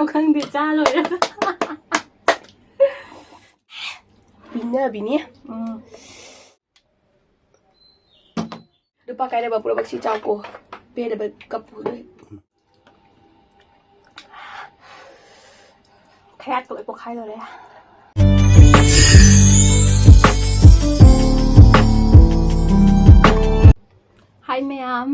ꯅꯣ ꯈꯪꯗꯦ ꯆꯥ ꯂꯣꯏꯔꯒ ꯕꯤꯅꯤ lupa kaya ba pura bagsi ko pera ba kapu kaya to ipo khai lo re Hi ma'am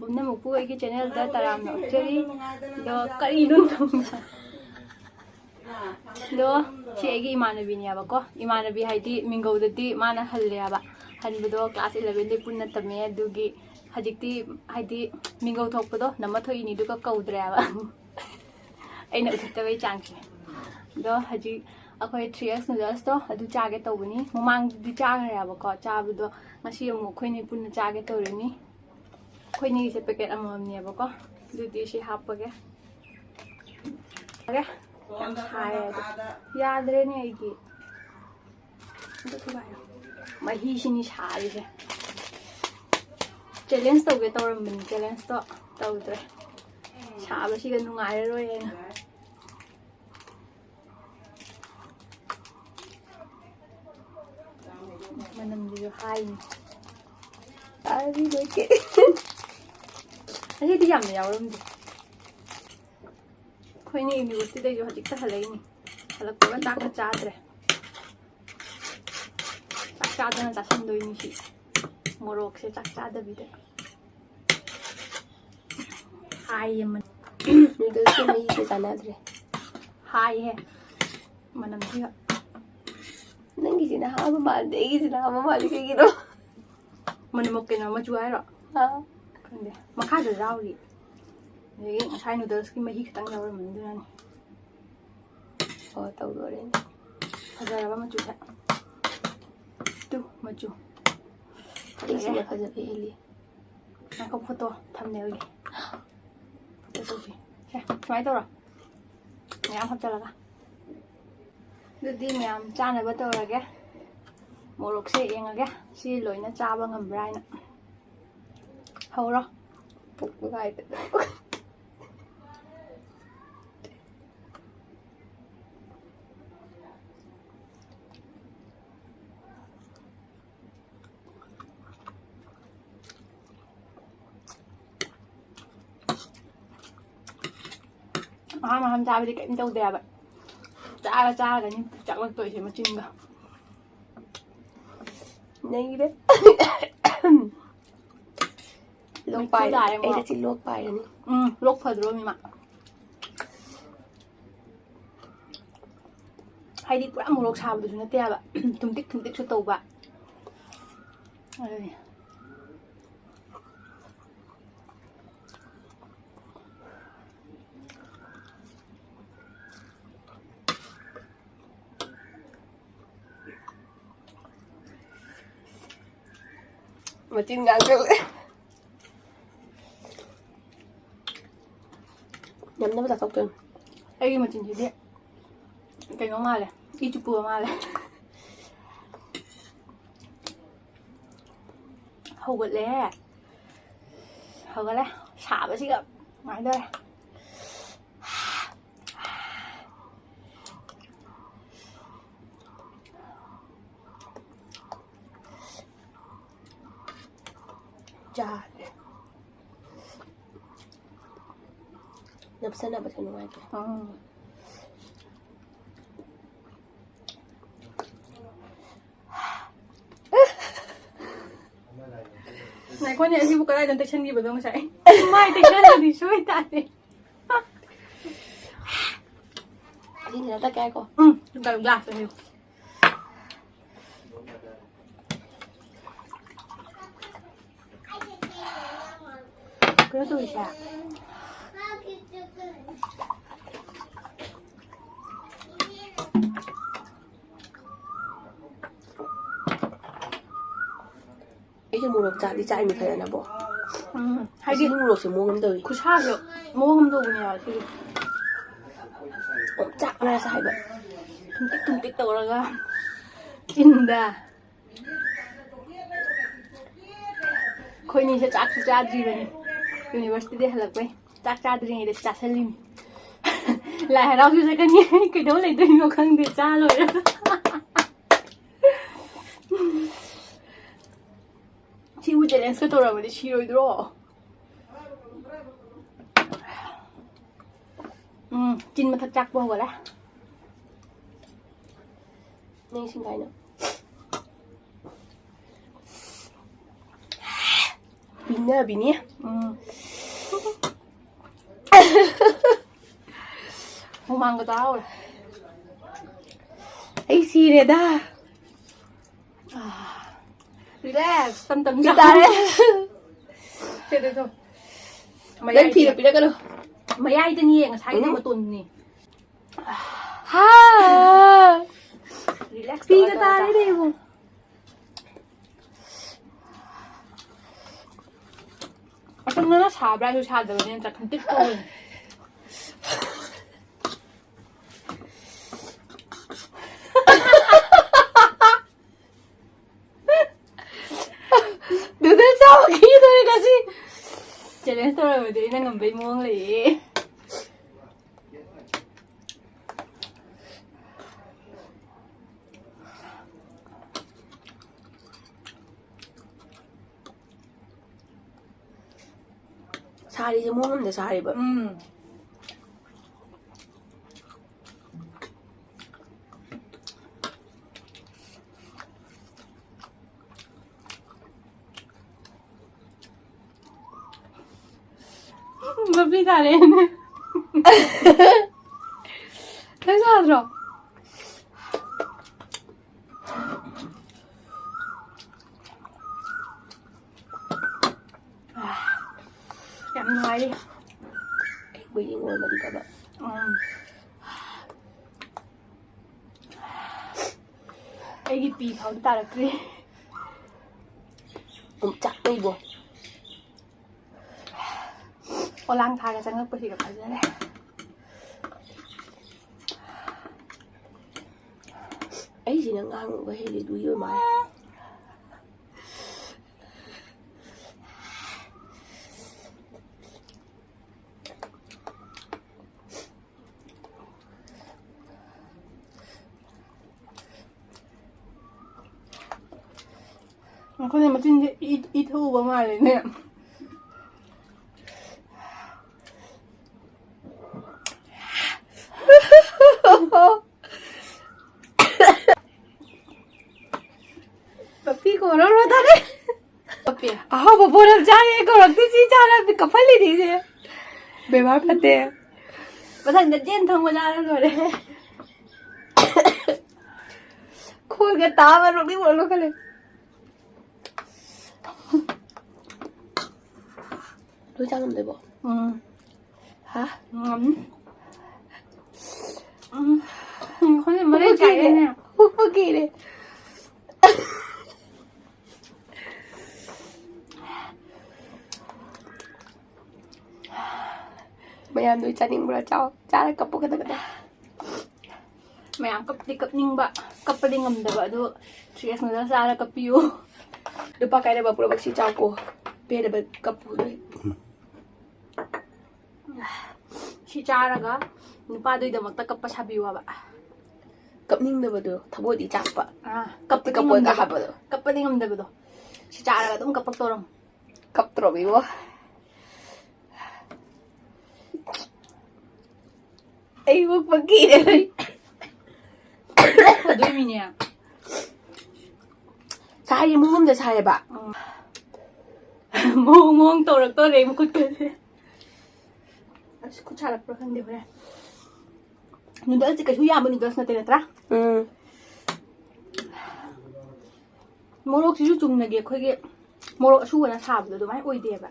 pumna mupu ai channel da taram no cheri do kari nu do che gi imanabi ni aba ko imanabi haidi mingo da di mana halle aba hanbudo class 11 de punna tame dugi hajikti haidi mingo thokpado nama thoi ni duga kaudre aba aina uthta bai changse do haji akhoi 3x noodles to adu chage tawbani momang di chagre aba ko chabudo ngasi amu khoini punna chage tawreni khoini se packet amam ni aba ko dudi shi hapage okay yam khai yadre ni aigi do thubayo mahi shini shari se challenge tawge tawrambani challenge to tawdre shaba siga nungai roi ena manam diyo hai ni ari loi ke ani di yam yawram di khoini university de jo hajik ta halai ni halak ko ta ka chadre chadana ta sandoi ni shi morok se chak chada bi de hai man noodles ke nahi se sanadre hai hai manam diyo nangi sina ha ma de gi sina ha ma li ke gi do manamok ke na ma chuai ro ha khande makha da rauri ne ngai noodles ki mahi khitang yawra man du ni ho taw do re fajara ba ma chu tu ma chu isi ya faza be eli na ko photo thumbnail gi photo ji he try to ro mayam hap chala ga dudi mayam chana ba to ra ge morok se engage si loina chaba ngambra ina hawra puk gai te ham chaba di kaim tau de ba cha ga ni chak lak toi se ma chin ga nahi de lok pai ai de si lok pai ni lok phadro mi ma haidi pura morok sabdu su na te ba tumtik su tau ba ai machin ngang ke nhắm nó bắt đầu cơm ai mà chỉnh gì đấy cái nó mà này đi chụp bùa mà này hầu gật lẽ xả vào xí gặp ngoài đây cha nhập sân là bật cái ngoài kìa này con nhện gì một cái này đừng tay chân gì vào đâu mà chạy mai tay chân là thì suy tại đi là tất cả cô chúng ta làm rồi hiểu cái tôi chả ấy cho mua được chả đi chạy mình thấy là nó bỏ hay đi mua được chỉ mua ngâm đời cứ xa được mua không đủ nhờ thì chặt ra sai vậy tum tích tàu ra inda khôi ni sẽ chắc gì vậy university de halak bay chắc gì để chắc lên lại đâu sẽ cái nhé cái đó lại đừng có khăn để cha rồi đó chị vui chơi cái tôi rồi chị rồi đó chín mà thật chắc bao rồi đó nên xin cái nữa bình nhé không ăn cái tao rồi ấy xì này ta relax tâm tâm ta đấy chơi đây thôi mày đến thì được cái đâu mày ai tên nhẹ cái sai mà tuần nè ha relax pi cái ta đấy đi không 어떤 거는 사브라이로 사들 그냥 딱 한뜻 떠는 được thế sao mà khi tôi cái gì cho nên tôi rồi đi nó ngầm bị muôn lì 살이 좀 먹는데 살이 뭐 mà bị ta lên thế sao rồi cầm ngoài đi bị ngồi mà đi các bạn cái pi pháo ta là cái chặt đi buồn lang thang cái sang cái gì gặp phải thế này ấy gì nó ăn với hay đuôi vô mà con này mà tin ít thu vào ngoài này nè पप्पी को रो था रे पप्पी हाँ बबू रब जाने को रखती सी जाना पे कपल ही नहीं से बीमार पड़ते हैं पता नहीं दिन थम जा रहा है रे खोल के तावा रोटी बोलो कले đối trang làm đấy bộ hả ngấm không thể mà đây chảy đây nè hút kỳ đi mày làm đối trang nhưng mà cháu cha lại cặp cái đó mày ăn cặp nhưng bạ cặp đi ngầm được bạ được chị em người ta ra là cặp piu được ba cái này bà phụ bác sĩ cháu cô bây giờ bà cặp đấy chị cha ra cả 누파 도이도 막다 cặp 사비와 봐 cặp ninh được được thằng bôi đi chặt bạ cặp cặp bôi cả hạt bạ cặp đi ngầm được đó chị cha ra cả đúng cặp to cặp trộm bị bố ấy bức bức kỳ đấy đôi mình nè sai thì muốn để sai bà muông tổ được tôi đấy một chút cười aku cara perlahan deh udah noodles cái suya mà noodles nanti natra morok sih chung nage khoi ge morok su na sab do mai oi de ba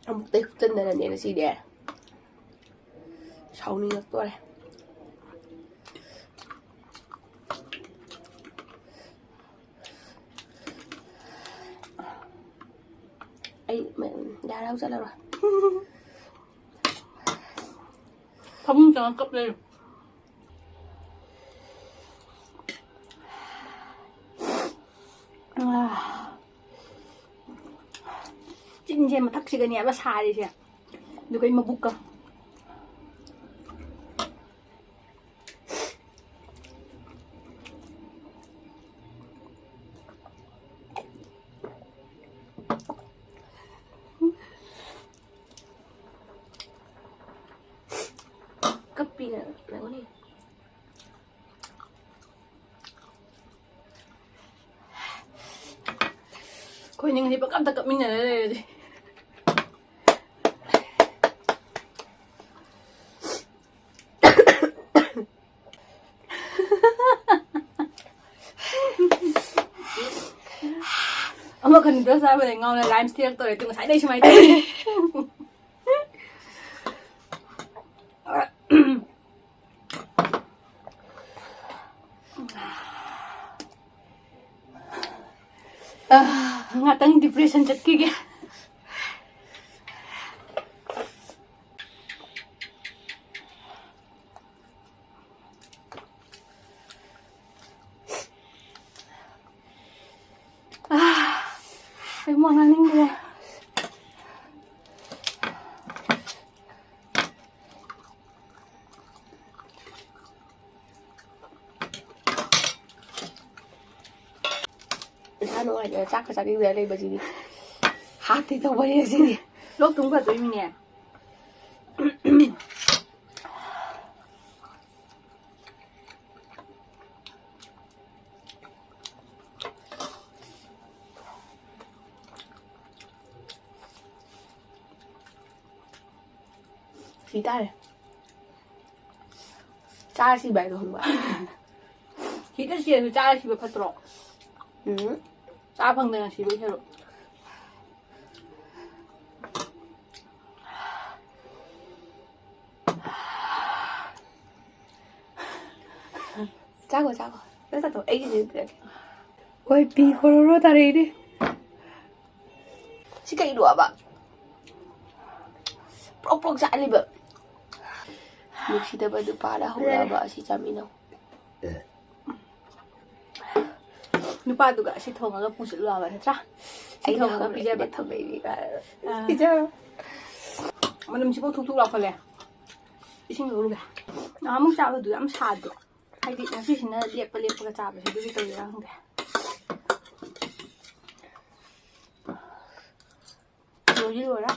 một tay chân này là nhẹ là gì đẻ sau này tôi này ꯑꯩ ꯌꯥꯔꯦ ꯍꯧ ꯆꯠꯂꯔꯣꯏ ꯐꯃꯨꯡ ꯆꯪꯉ ꯀꯞ ꯂꯩꯔꯣ ꯆꯤꯟꯁꯦ ꯃꯊꯛꯁꯤꯒꯅꯦꯕ ꯁꯥꯔꯤꯁꯦ ꯑꯗꯨꯒ ꯑꯩ ꯃꯕꯨꯛꯀ ꯀꯞꯄꯤꯅ ꯅꯪꯅꯤ ꯑꯩꯈꯣꯏꯅꯤ ꯉꯁꯤ ꯄꯪꯀꯞꯇ ꯀꯞꯃꯤꯟꯅꯔ ꯂꯩꯔꯗꯤ ꯑꯃꯈꯛ ꯅꯨꯗꯜꯁ ꯆꯥꯕꯗꯩ ꯉꯥꯎꯅ ꯂꯥꯏꯝ ꯊꯤꯔꯛꯇꯧꯔꯦ ꯑꯗꯨ ꯉꯁꯥꯏꯗꯩ ꯁꯨꯃꯥꯏꯅ ꯇꯧꯋꯤ ngатang depression चटकीगे ay mo nganing deh Ano ay chắc cái gì đây bây giờ hát thì đâu bây giờ gì lúc đúng cả tôi mình nè gì ta này cha gì vậy rồi không vậy khi tất nhiên thì cha chỉ phải phát trọ cha bằng đây là chỉ phải rồi chắc rồi rất là tội ấy gì vậy ôi pi kororo ta đây đi chỉ cái đũa bạn prok dại lên vậy lúc khi ta bắt được pa đã không là vợ chỉ chăm đâu 누파도가 시통하가 부실 와가 했자 시통하가 비자베 베이비가 비자 만남 집어 툭툭 라팔래 이신 거루게 아무 짜도 ям 사도 하이디 나시신나 예쁘게 잡아 저기 또이랑 한데 여기 와라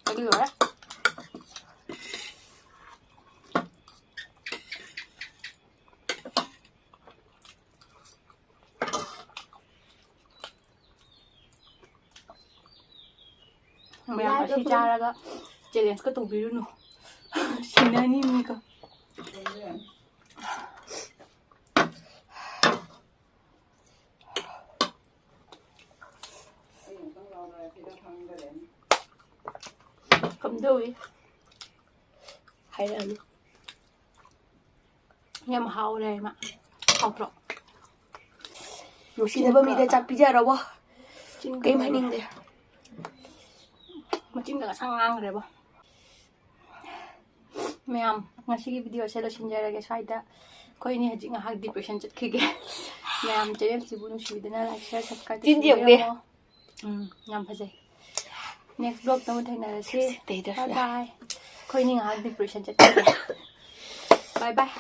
여기 와라 mày phải chi cha ra đó challenge cái tủ video nó xin anh em cơ cầm đuôi hay là nghe mà hao đây mà hao rồi lúc khi ta bắt mình đã chắp pizza rồi bố cái máy ninh đây mà chính là 상한 그래 봐. 매암 ngasi기 비디오 셀러 신자라게 사이다 거인이 하지 학 디프레션 chất 매암 제일 지분은 쉬드나 라이크 셰어 सब스크라이브 진지하게 냠 파제 next vlog tamo thainarasi bye bye 거인이 학 디프레션 chất bye bye